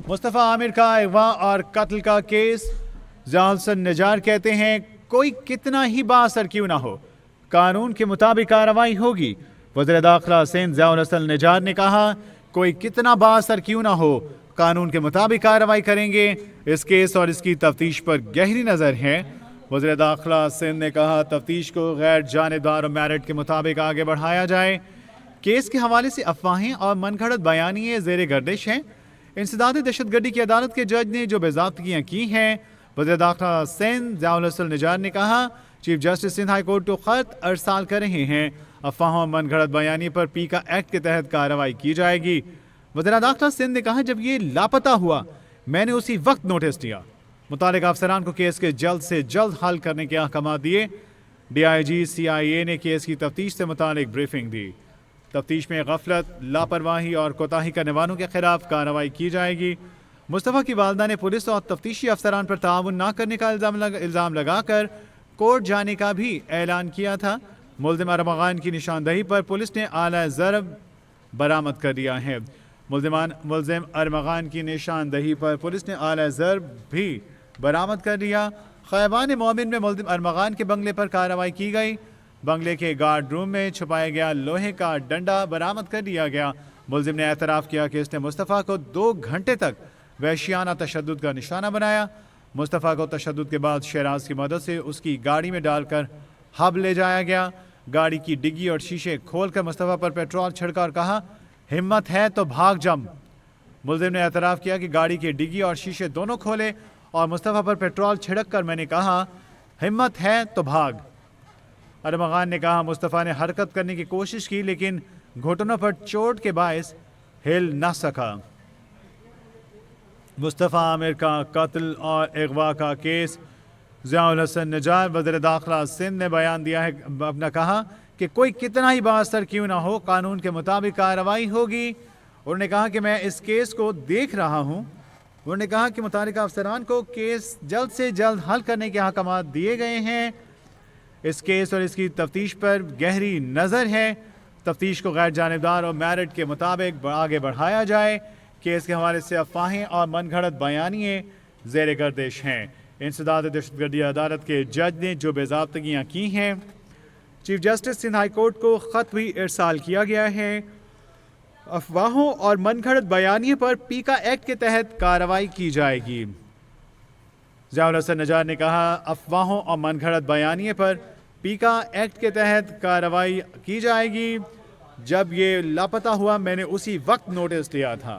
मुस्तफ़ा आमिर का अगवा और कत्ल का केस। ज़ियाउल हसन निजार कहते हैं कोई कितना ही बाअसर क्यों ना हो, कानून के मुताबिक कार्रवाई होगी। वज़ीर दाखिला सिंध ज़ियाउल हसन निजार ने कहा कोई कितना बाअसर क्यों ना हो, कानून के मुताबिक कार्रवाई करेंगे। इस केस और इसकी तफ्तीश पर गहरी नज़र है। वज़ीर दाखिला सिंध ने कहा तफ्तीश को गैर जानिबदार और मेरिट के मुताबिक आगे बढ़ाया जाए। केस के हवाले से अफवाहें और मनगढ़ंत बयानिए ज़ेर गर्दिश हैं। इंसदाद दहशतगर्दी की अदालत के जज ने जो बेज़ाब्तियाँ की हैं, वज़ीर दाखिला सिंध ज़ियाउल हसन निजार ने कहा chief justice Sindh high court को खत अरसाल कर रहे हैं। अफवाहों और मनगढ़ंत बयानी पर पीका एक्ट के तहत कार्रवाई की जाएगी। वज़ीर दाखिला सिंध ने कहा जब ये लापता हुआ मैंने उसी वक्त नोटिस दिया। मुतालिका अफसरान को केस के जल्द से जल्द हल करने के अहकाम दिए। DIG CIA ने केस की तफ्तीश से मुतालिक ब्रीफिंग दी। तफ्तीश में गफलत, लापरवाही और कोताही करने वालों के खिलाफ कार्रवाई की जाएगी। मुस्तफ़ा की वालदा ने पुलिस और तफ्तीशी अफसरान पर ताउन न करने का इल्ज़ाम लगाकर कोर्ट जाने का भी ऐलान किया था। मुल्ज़िम अरमगान की निशानदही पर पुलिस ने आला ज़रब बरामद कर लिया है। मुल्ज़िम अरमगान की निशानदही पर पुलिस ने आला ज़रब भी बरामद कर लिया। खैबान मोमिन में मुल्ज़िम अरमगान के बंगले पर कार्रवाई की गई। बंगले के गार्ड रूम में छुपाया गया लोहे का डंडा बरामद कर लिया गया। मुल्ज़िम ने एतराफ़ किया कि उसने मुस्तफ़ा को 2 घंटे तक वहशियाना तशद्दुद का निशाना बनाया। मुस्तफ़ा को तशद्दुद के बाद शहराज की मदद से उसकी गाड़ी में डालकर हब ले जाया गया। गाड़ी की डिग्गी और शीशे खोलकर मुस्तफ़ा पर पेट्रोल छिड़का और कहा हिम्मत है तो भाग जम। मुल्ज़िम ने एतराफ़ किया कि गाड़ी की डिग्गी और शीशे दोनों खोले और मुस्तफ़ा पर पेट्रोल छिड़क कर मैंने कहा हिम्मत है तो भाग। अरमगान ने कहा मुस्तफ़ा ने हरकत करने की कोशिश की लेकिन घुटनों पर चोट के बायस हिल न सका। मुस्तफ़ा आमिर का कत्ल और अगवा का केस। ज़ियाउल हसन निजार वज़ीर दाखिला सिंध ने बयान दिया है, अपना कहा कि कोई कितना ही बाअसर क्यों ना हो, कानून के मुताबिक कार्रवाई होगी। उन्होंने कहा कि मैं इस केस को देख रहा हूँ। उन्होंने कहा कि मुतालिका अफसरान को केस जल्द से जल्द हल करने के अहकाम दिए गए हैं। इस केस और इसकी तफ्तीश पर गहरी नज़र है। तफ्तीश को गैर जानिबदार और मेरिट के मुताबिक आगे बढ़ाया जाए। केस के हवाले से अफवाहें और मनगढ़ंत बयानिए ज़ेर गर्दिश हैं। इंसदाद दहशतगर्दी अदालत के जज ने जो बेज़ाब्तगियाँ की हैं, chief justice Sindh high court को ख़त भी इरसाल किया गया है। अफवाहों और मनगढ़ंत बयानिए पर पीका एक्ट के तहत कार्रवाई की जाएगी। ज़ियाउल हसन निजार ने कहा अफवाहों और मनगढ़ंत बयानिए पर पीका एक्ट के तहत कार्रवाई की जाएगी। जब ये लापता हुआ मैंने उसी वक्त नोटिस लिया था।